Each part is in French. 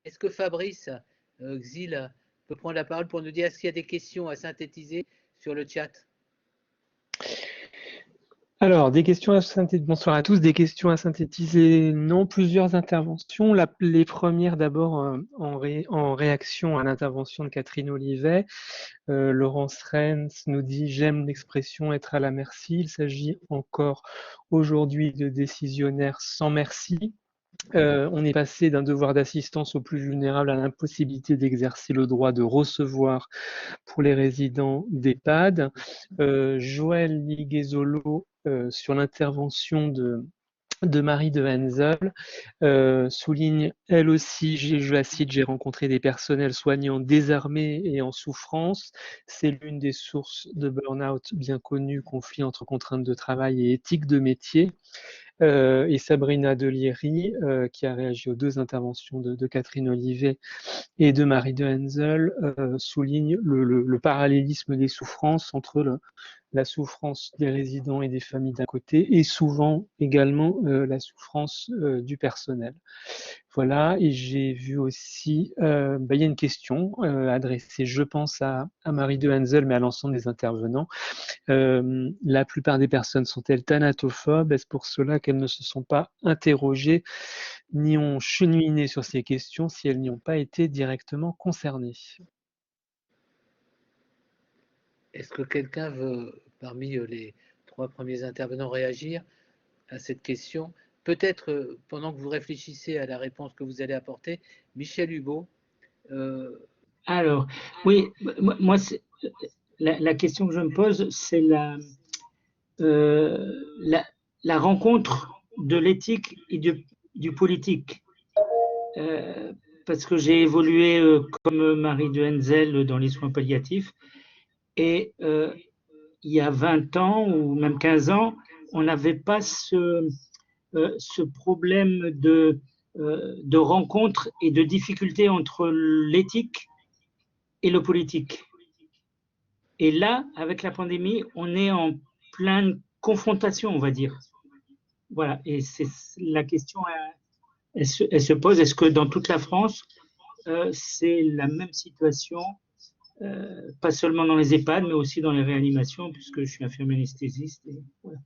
Est-ce que Fabrice Xil peut prendre la parole pour nous dire s'il y a des questions à synthétiser sur le chat? Alors, des questions à synthétiser. Bonsoir à tous. Des questions à synthétiser. Non, plusieurs interventions. Les premières d'abord en réaction à l'intervention de Catherine Olivet. Laurence Rennes nous dit « J'aime l'expression être à la merci. Il s'agit encore aujourd'hui de décisionnaires sans merci. On est passé d'un devoir d'assistance aux plus vulnérables à l'impossibilité d'exercer le droit de recevoir pour les résidents d'EHPAD. Joël Liguezolo sur l'intervention de Marie de Henzel souligne elle aussi, je la cite, j'ai rencontré des personnels soignants désarmés et en souffrance. C'est l'une des sources de burn-out bien connues, conflit entre contraintes de travail et éthique de métier. Et Sabrina Deliery, qui a réagi aux deux interventions de Catherine Olivet et de Marie de Henzel, souligne le parallélisme des souffrances entre la souffrance des résidents et des familles d'un côté, et souvent également la souffrance du personnel. Voilà, et j'ai vu aussi, il y a une question adressée, je pense, à Marie de Henzel, mais à l'ensemble des intervenants. La plupart des personnes sont-elles thanatophobes? Est-ce pour cela qu'elles ne se sont pas interrogées ni ont cheminé sur ces questions si elles n'y ont pas été directement concernées? Est-ce que quelqu'un veut, parmi les 3 premiers intervenants, réagir à cette question? Peut-être, pendant que vous réfléchissez à la réponse que vous allez apporter, Michel Hubeau. Alors, oui, moi, la question que je me pose, c'est la rencontre de l'éthique et du politique. Parce que j'ai évolué comme Marie de Henzel dans les soins palliatifs, et il y a 20 ans ou même 15 ans, on n'avait pas ce problème de rencontre et de difficulté entre l'éthique et le politique. Et là, avec la pandémie, on est en pleine confrontation, on va dire. Voilà, et c'est la question, elle se pose, est-ce que dans toute la France, c'est la même situation, pas seulement dans les EHPAD, mais aussi dans les réanimations, puisque je suis infirmier anesthésiste. Et voilà.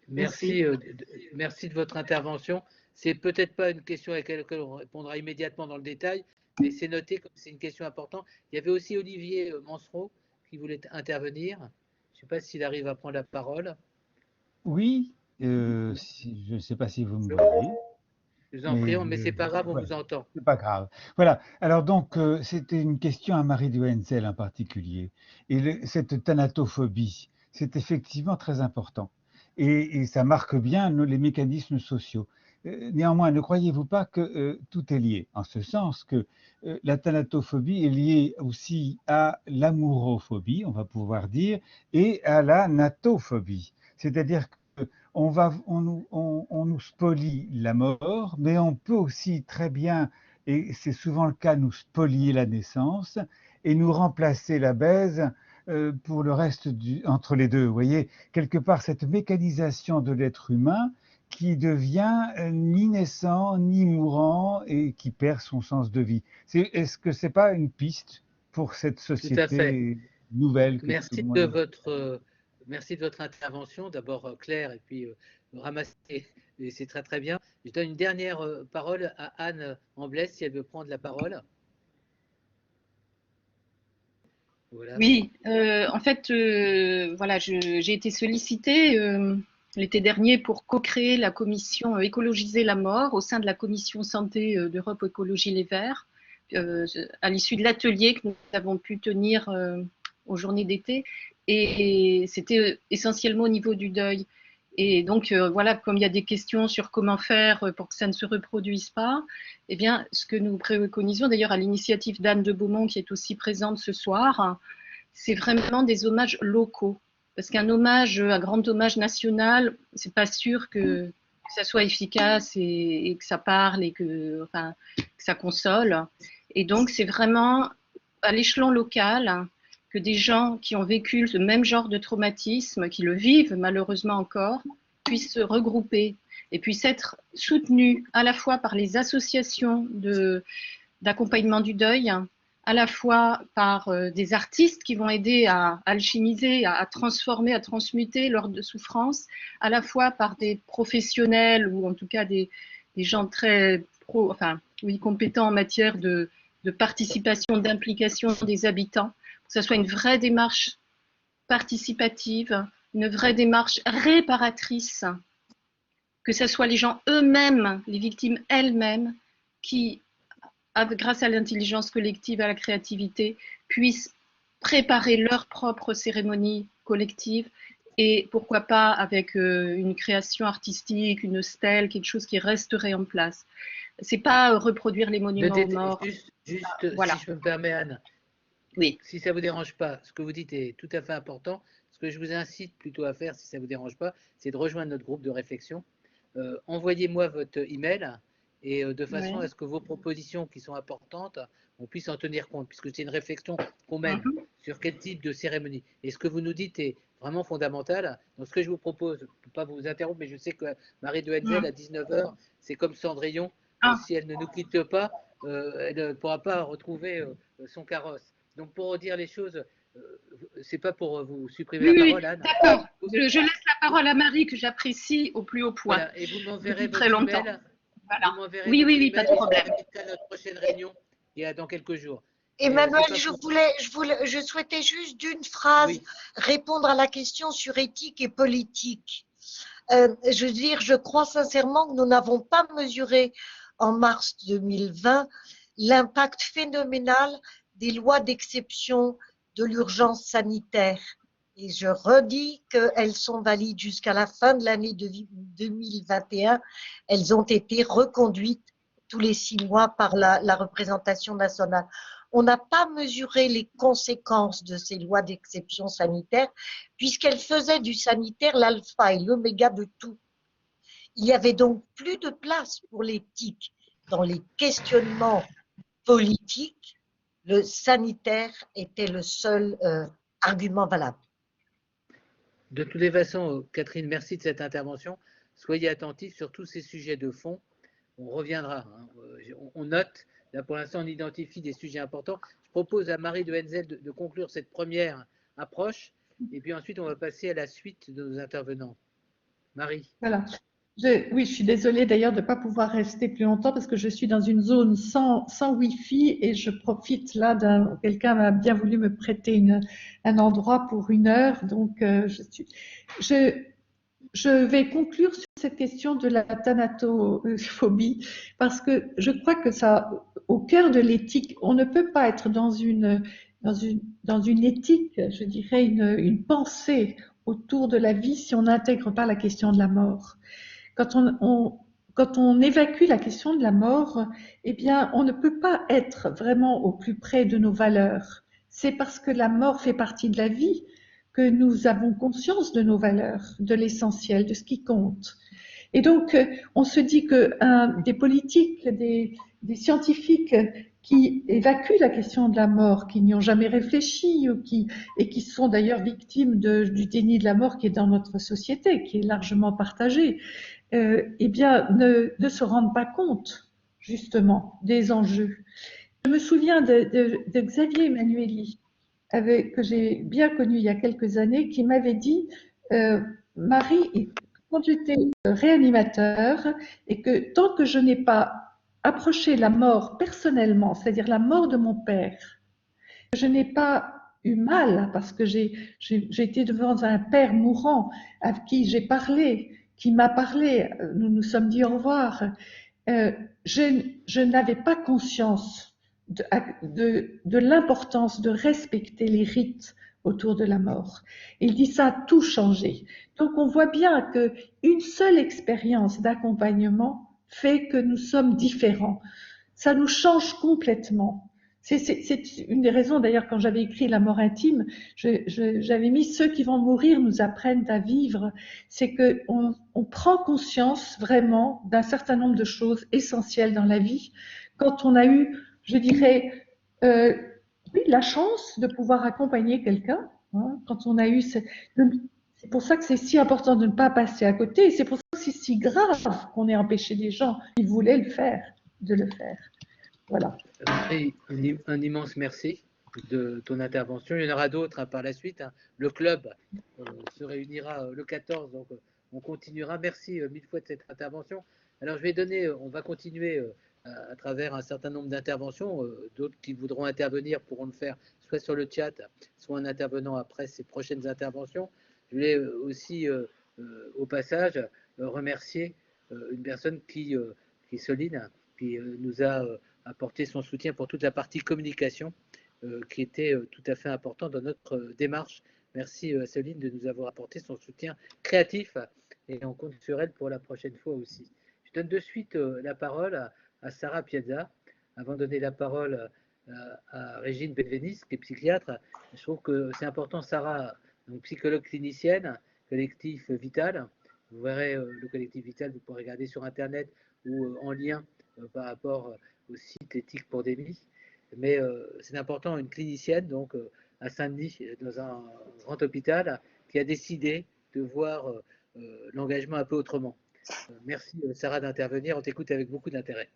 Merci de votre intervention. C'est peut-être pas une question à laquelle on répondra immédiatement dans le détail, mais c'est noté comme c'est une question importante. Il y avait aussi Olivier Mansereau qui voulait intervenir. Je ne sais pas s'il arrive à prendre la parole. Oui, je ne sais pas si vous me voyez. Je vous en prie, mais c'est pas grave, on voilà, vous entend. C'est pas grave. Voilà. Alors donc, c'était une question à Marie de Henzel en particulier. Et cette thanatophobie, c'est effectivement très important. Et ça marque bien les mécanismes sociaux. Néanmoins, ne croyez-vous pas que tout est lié, en ce sens que la thanatophobie est liée aussi à l'amourophobie, on va pouvoir dire, et à la natophobie. C'est-à-dire on nous spolie la mort, mais on peut aussi très bien, et c'est souvent le cas, nous spolier la naissance et nous remplacer la baise pour le reste entre les deux. Vous voyez, quelque part, cette mécanisation de l'être humain qui devient ni naissant, ni mourant et qui perd son sens de vie. Est-ce que ce n'est pas une piste pour cette société nouvelle que Merci tout le monde de votre Merci de votre intervention, d'abord claire et puis ramassée, et c'est très très bien. Je donne une dernière parole à Anne Amblès si elle veut prendre la parole. Voilà. Oui, en fait, voilà, j'ai été sollicitée l'été dernier pour co-créer la commission Écologiser la mort au sein de la commission santé d'Europe Écologie Les Verts, à l'issue de l'atelier que nous avons pu tenir aux journées d'été. Et c'était essentiellement au niveau du deuil. Et donc, voilà, comme il y a des questions sur comment faire pour que ça ne se reproduise pas, eh bien, ce que nous préconisons, d'ailleurs à l'initiative d'Anne de Beaumont, qui est aussi présente ce soir, c'est vraiment des hommages locaux. Parce qu'un hommage, un grand hommage national, c'est pas sûr que ça soit efficace et que ça parle et que ça console. Et donc, c'est vraiment à l'échelon local que des gens qui ont vécu ce même genre de traumatisme, qui le vivent malheureusement encore, puissent se regrouper et puissent être soutenus à la fois par les associations d'accompagnement du deuil, à la fois par des artistes qui vont aider à alchimiser, à transformer, à transmuter l'ordre de souffrance, à la fois par des professionnels ou en tout cas des gens très compétents en matière de participation, d'implication des habitants, que ce soit une vraie démarche participative, une vraie démarche réparatrice, que ce soit les gens eux-mêmes, les victimes elles-mêmes, qui, grâce à l'intelligence collective, à la créativité, puissent préparer leur propre cérémonie collective et pourquoi pas avec une création artistique, une stèle, quelque chose qui resterait en place. C'est pas reproduire les monuments aux morts. Juste voilà. Si je me permets, Anne, oui. Si ça ne vous dérange pas, ce que vous dites est tout à fait important. Ce que je vous incite plutôt à faire, si ça ne vous dérange pas, c'est de rejoindre notre groupe de réflexion. Envoyez-moi votre email et de façon à ce que vos propositions qui sont importantes, on puisse en tenir compte, puisque c'est une réflexion qu'on mène sur quel type de cérémonie. Et ce que vous nous dites est vraiment fondamental. Donc ce que je vous propose, pour ne pas vous interrompre, mais je sais que Marie de Hetzel, à 19h, c'est comme Cendrillon, si elle ne nous quitte pas, elle ne pourra pas retrouver son carrosse. Donc pour redire les choses, c'est pas pour vous supprimer la parole, Anne. D'accord. Je laisse la parole à Marie que j'apprécie au plus haut point. Voilà. Et vous m'enverrez votre très longtemps. email. Voilà. Vous m'enverrez oui, pas de problème. À notre prochaine réunion et dans quelques jours. Emmanuel, je souhaitais juste d'une phrase répondre à la question sur éthique et politique. Je veux dire, je crois sincèrement que nous n'avons pas mesuré en mars 2020 l'impact phénoménal des lois d'exception de l'urgence sanitaire. Et je redis qu'elles sont valides jusqu'à la fin de l'année 2021. Elles ont été reconduites tous les 6 mois par la représentation nationale. On n'a pas mesuré les conséquences de ces lois d'exception sanitaire puisqu'elles faisaient du sanitaire l'alpha et l'oméga de tout. Il y avait donc plus de place pour l'éthique dans les questionnements politiques. Le sanitaire était le seul argument valable. De toutes les façons, Catherine, merci de cette intervention. Soyez attentifs sur tous ces sujets de fond. On reviendra. On note. Là, pour l'instant, on identifie des sujets importants. Je propose à Marie de Hetzel de conclure cette première approche. Et puis ensuite, on va passer à la suite de nos intervenants. Marie. Voilà. Oui, je suis désolée d'ailleurs de ne pas pouvoir rester plus longtemps parce que je suis dans une zone sans Wi-Fi et je profite là quelqu'un m'a bien voulu me prêter un endroit pour 1 heure. Donc, je vais conclure sur cette question de la thanatophobie parce que je crois que ça, au cœur de l'éthique, on ne peut pas être dans une éthique, je dirais une pensée autour de la vie si on n'intègre pas la question de la mort. Quand on évacue la question de la mort, eh bien, on ne peut pas être vraiment au plus près de nos valeurs. C'est parce que la mort fait partie de la vie que nous avons conscience de nos valeurs, de l'essentiel, de ce qui compte. Et donc, on se dit que des politiques, des scientifiques qui évacuent la question de la mort, qui n'y ont jamais réfléchi et qui sont d'ailleurs victimes du déni de la mort qui est dans notre société, qui est largement partagé, eh bien, ne se rendent pas compte, justement, des enjeux. Je me souviens de Xavier Emmanuelli, que j'ai bien connu il y a quelques années, qui m'avait dit Marie, quand j'étais réanimateur, et que tant que je n'ai pas approché la mort personnellement, c'est-à-dire la mort de mon père, je n'ai pas eu mal, parce que j'ai été devant un père mourant à qui j'ai parlé, qui m'a parlé, nous nous sommes dit au revoir, je n'avais pas conscience de l'importance de respecter les rites autour de la mort. Il dit ça a tout changé. Donc on voit bien qu'une seule expérience d'accompagnement fait que nous sommes différents. Ça nous change complètement. C'est une des raisons d'ailleurs quand j'avais écrit La mort intime, j'avais mis ceux qui vont mourir nous apprennent à vivre. C'est que on prend conscience vraiment d'un certain nombre de choses essentielles dans la vie quand on a eu, je dirais, la chance de pouvoir accompagner quelqu'un. Hein, quand on a eu, c'est pour ça que c'est si important de ne pas passer à côté. Et c'est pour ça que c'est si grave qu'on ait empêché des gens qui voulaient le faire de le faire. Voilà. Un immense merci de ton intervention. Il y en aura d'autres par la suite. Le club se réunira le 14, donc on continuera. Merci mille fois de cette intervention. Alors je vais donner, on va continuer à travers un certain nombre d'interventions. D'autres qui voudront intervenir pourront le faire soit sur le chat, soit en intervenant après ces prochaines interventions. Je voulais aussi, au passage, remercier une personne qui est Soline, qui nous a apporté son soutien pour toute la partie communication, qui était tout à fait important dans notre démarche. Merci à Soline de nous avoir apporté son soutien créatif et on compte sur elle pour la prochaine fois aussi. Je donne de suite la parole à Sarah Piazza. Avant de donner la parole à Régine Belvénis, qui est psychiatre, je trouve que c'est important. Sarah, donc psychologue clinicienne, collectif Vital. Vous verrez le collectif Vital, vous pourrez regarder sur Internet ou en lien par rapport au site Éthique pour Démis. Mais c'est important, une clinicienne donc à Saint-Denis, dans un grand hôpital, qui a décidé de voir l'engagement un peu autrement. Merci Sarah d'intervenir, on t'écoute avec beaucoup d'intérêt.